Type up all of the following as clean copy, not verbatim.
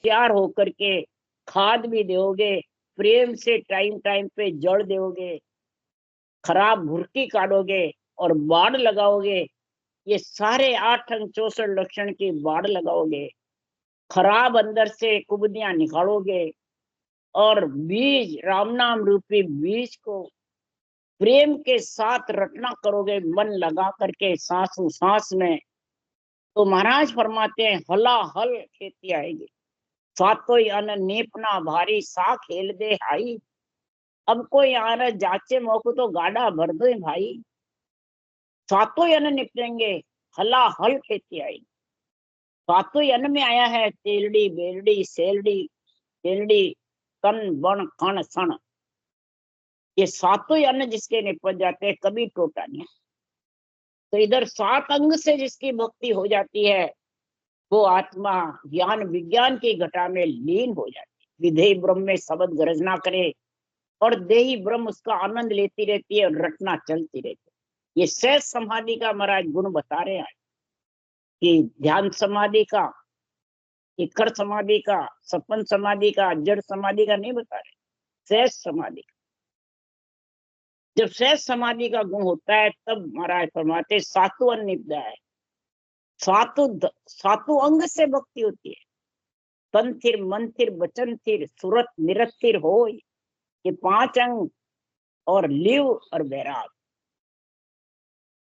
तैयार होकर के खाद भी दोगे, प्रेम से टाइम टाइम पे जड़ दोगे, खराब भुरकी काटोगे और बाड़ लगाओगे। ये सारे 8 अंग 64 लक्षण की बाड़ लगाओगे, खराब अंदर से कुबदियां निकालोगे और बीज राम नाम रूपी बीज को प्रेम के साथ रटना करोगे, मन लगा करके सांसों सांस में। तो महाराज फरमाते हैं हला हल खेती आएगी, सातों अन्न नीपना भारी सा खेल दे हाई। अब कोई आना जाचे मौको तो गाड़ा भर दो भाई, सातों अन्न निपटेंगे, हला हल खेती आएगी। सातों अन्न में आया है तेलड़ी बेलड़ी सेलड़ी तेलड़ी तन बन कण सण, ये सातों अन्न जिसके निपट जाते हैं कभी टोटा नहीं। तो इधर 7 अंग से जिसकी भक्ति हो जाती है वो आत्मा ज्ञान विज्ञान की घटा में लीन हो जाती है, विधेय ब्रह्म में शब्द गर्जना करे और देही ब्रह्म उसका आनंद लेती रहती है और रटना चलती रहती है। ये सहज समाधि का महाराज गुण बता रहे हैं कि ध्यान समाधि का, इकड़ समाधि का, सपन समाधि का, जड़ समाधि का नहीं बता रहे, सहज समाधि का। जब सहज समाधि का गुण होता है तब महाराज फरमाते सातों अन्न निपदा है, सातों अंग से भक्ति होती है। तन थिर मन थिर वचन थिर सुरत निरथिर हो, ये 5 अंग और लिव और बैराग,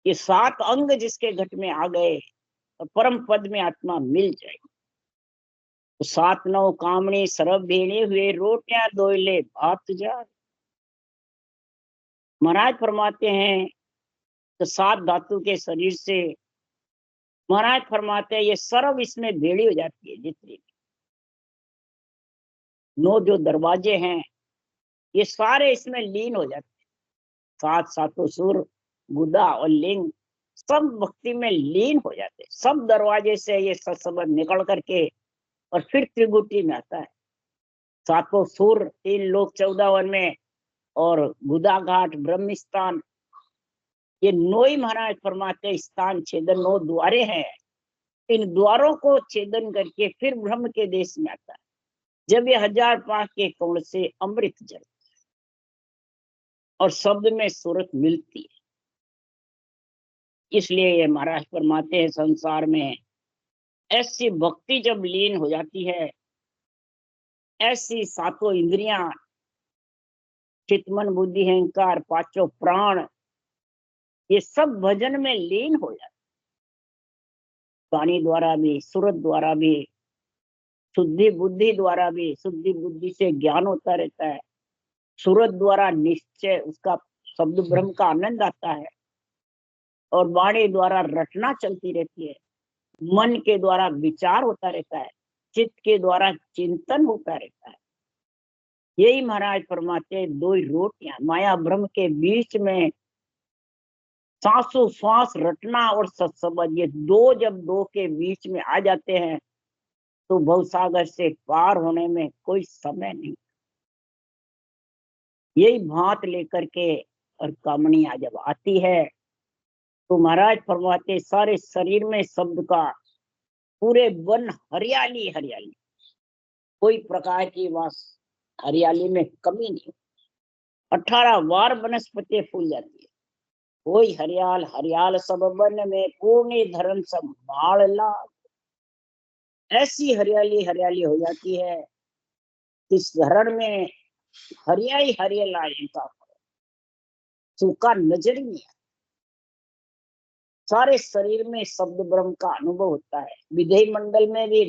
ये 7 अंग जिसके घट में आ गए और परम पद में आत्मा मिल जाएगी। तो 7 9 कामणी सरब भेड़े हुए रोटियां दोयले भात जा। महाराज फरमाते हैं तो 7 धातु के शरीर से महाराज फरमाते हैं ये सर्व इसमें भेड़ी हो जाती है। जितनी 9 जो दरवाजे हैं ये सारे इसमें लीन हो जाते हैं। 7 सातों सुर गुदा और लिंग सब भक्ति में लीन हो जाते हैं। सब दरवाजे से ये सत्संग निकल करके और फिर त्रिगुटी में आता है। 7 सुर 3 लोक 14 वन में और गुदा घाट ब्रह्म स्थान, ये 9 ही महाराज फरमाते स्थान छेदन 9 द्वारे हैं। इन द्वारों को छेदन करके फिर ब्रह्म के देश में आता है। जब ये 1000 पाक के कोण से अमृत जल और शब्द में सूरत मिलती है, इसलिए ये महाराज फरमाते हैं संसार में ऐसी भक्ति जब लीन हो जाती है, ऐसी 7 इंद्रियां चित मन बुद्धि अहंकार 5 प्राण ये सब भजन में लीन हो जाते, वाणी द्वारा भी सूरत द्वारा भी शुद्धि बुद्धि द्वारा भी, शुद्धि बुद्धि से ज्ञान होता रहता है, सूरत द्वारा निश्चय उसका शब्द ब्रह्म का आनंद आता है और वाणी द्वारा रटना चलती रहती है, मन के द्वारा विचार होता रहता है, चित्त के द्वारा चिंतन होता रहता है। यही महाराज फरमाते हैं 2 ही रोटियां माया ब्रह्म के बीच में सांसों श्वास रटना और सत्संग, ये 2 जब 2 के बीच में आ जाते हैं तो भवसागर से पार होने में कोई समय नहीं। यही भात लेकर के और कामणिया जब आती है तो महाराज फरमाते सारे शरीर में शब्द का पूरे वन हरियाली हरियाली, कोई प्रकार की वास हरियाली में कमी नहीं। 18 वार वनस्पति फूल जाती है, कोई हरियाल हरियाल सब वन में पूर्ण धर्म सब बाढ़ ला। ऐसी हरियाली हरियाली हो जाती है इस धरण में हरियाली हरियाली का सूखा नजर ही नहीं। सारे शरीर में शब्द ब्रह्म का अनुभव होता है। विधेय मंडल में भी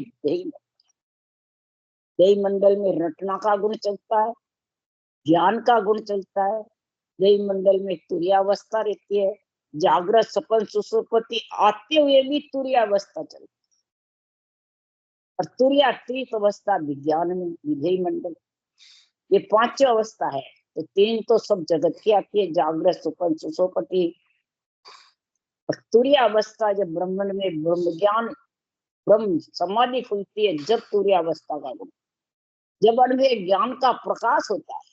देही मंडल में रटना का गुण चलता है, ज्ञान का गुण चलता है। देही मंडल में तुर्यावस्था रहती है, जागृत सपन सुसुप्ति आते हुए भी तुर्यावस्था चलती है और तुर्यातीत अवस्था विज्ञान में विधेय मंडल, ये 5 अवस्था है। तो 3 तो सब जगत की आती है, जागृत सपन सुसुप्ति और तुर्यावस्था। जब ब्रह्मंड में ब्रह्म ज्ञान ब्रह्म समाधि खुलती है जब तुर्यावस्था का गुण, जब अण्वय ज्ञान का प्रकाश होता है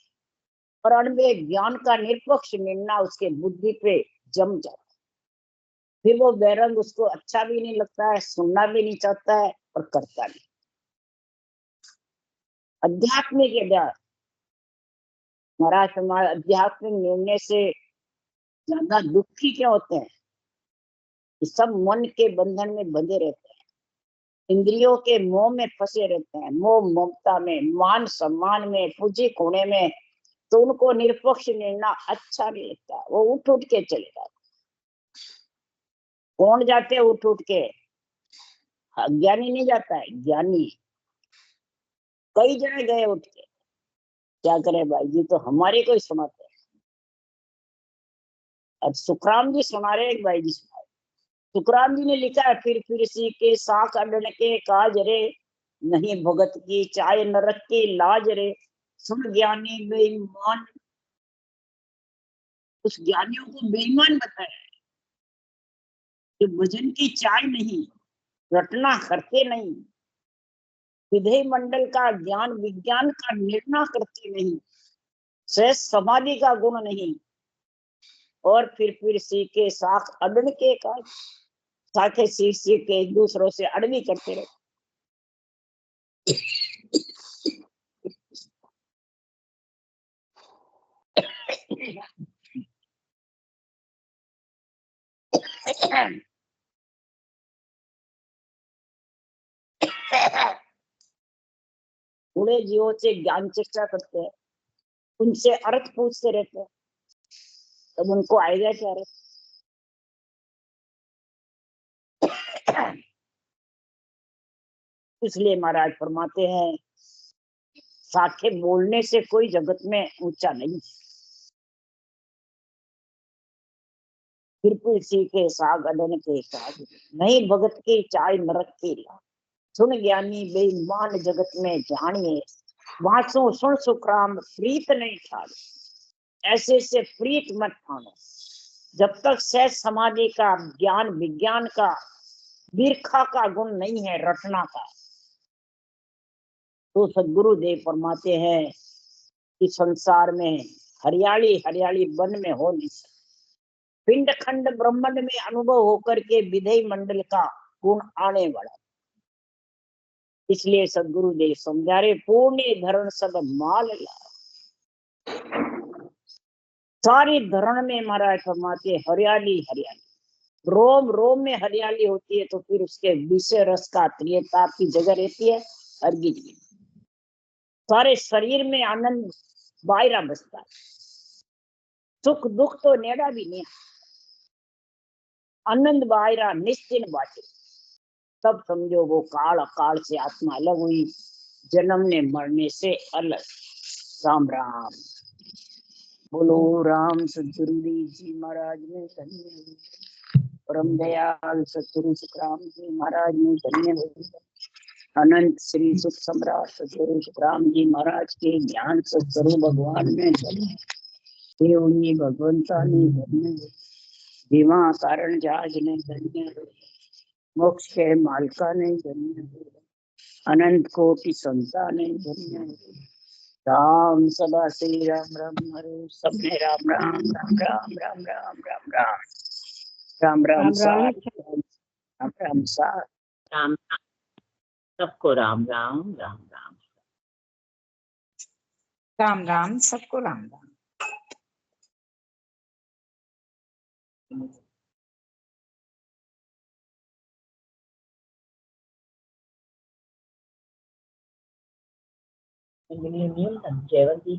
और अण्वय ज्ञान का निरपेक्ष निर्णय उसके बुद्धि पे जम जाता है, फिर वो बैरंग उसको अच्छा भी नहीं लगता है, सुनना भी नहीं चाहता है और करता नहीं। आध्यात्मिक अभ्यास। महाराज समाज आध्यात्मिक निर्णय से ज्यादा दुखी क्या होते हैं? सब मन के बंधन में बंधे रहते हैं, इंद्रियों के मोह में फंसे रहते हैं, मोह ममता में, मान सम्मान में, पूजी खोने में। तो उनको निरपक्ष निर्णय अच्छा नहीं लगता, वो उठ उठ के चले जाते। कौन जाते हैं उठ उठ के? अज्ञानी नहीं जाता है, ज्ञानी। कई जने गए उठ के, क्या करे भाई जी, तो हमारे को ही सुनाते हैं। अब सुखराम जी सुना रहे एक भाई जी सुना। सुखराम जी ने लिखा है, फिर सी के साख अडन के काज रे, नहीं भगत की चाय नरक की लाज रे, सुन ज्ञानी बेईमान। उस ज्ञानियों को बेईमान बताया कि भजन की चाय नहीं, रटना करते नहीं, विधेय मंडल का ज्ञान विज्ञान का निर्णय करते नहीं, सहज समाधि का गुण नहीं, और फिर सीखे साख अडन के काज, साखे सीख के एक दूसरों से अड़वी करते रहे। बूढ़े जीवों से ज्ञान चर्चा करते हैं, उनसे अर्थ पूछते रहते हैं, तब उनको आएगा क्या अर्थ? इसलिए महाराज फरमाते हैं, साखे बोलने से कोई जगत में ऊंचा नहीं। फिर सीखे साग अडन के काज, नहीं भगत की चाय नरक की लाज, सुन ज्ञानी बेईमान जगत में जानिए, वासो सुन सुखराम प्रीत नहीं ठानी। ऐसे से प्रीत मत ठानो, जब तक सहज समाधि का ज्ञान विज्ञान का बिरखा का गुण नहीं है, रटना का। तो सदगुरु देव फरमाते हैं कि संसार में हरियाली हरियाली वन में हो नहीं सकती, पिंड खंड ब्रह्मांड में अनुभव होकर के विधेय मंडल का गुण आने वाला। इसलिए सदगुरु देव समझा रहे, पूर्ण धरण सब माल ला। सारी धरण में महाराज फरमाते हरियाली हरियाली, रोम रोम में हरियाली होती है, तो फिर उसके विषय रस का प्रियता की जगह रहती है अर्गित की। सारे शरीर में आनंद बायरा बसता है, सुख दुख तो नेड़ा भी नहीं, आनंद बायरा निश्चिन बाटे। तब समझो वो काल अकाल से आत्मा अलग हुई, जन्म ने मरने से अलग। राम राम बोलो। राम सदगुरु जी महाराज ने धन्य, परम दयाल सतगुरु सुखराम जी महाराज ने धन्य हो। अनंत श्री सुख सम्राट सतगुरु सुखराम जी महाराज के ज्ञान सतगुरु भगवान ने धन्य, देवनी भगवंता ने धन्य, जीवा कारण जहाज ने धन्य, मोक्ष के मालका ने धन्य, अनंत कोटि संता ने धन्य। राम सदा श्री राम राम हरे, सबने राम राम राम राम राम राम राम राम राम राम साथ राम राम साथ राम, सबको राम राम राम राम राम राम, सबको राम राम। नियम जयवंती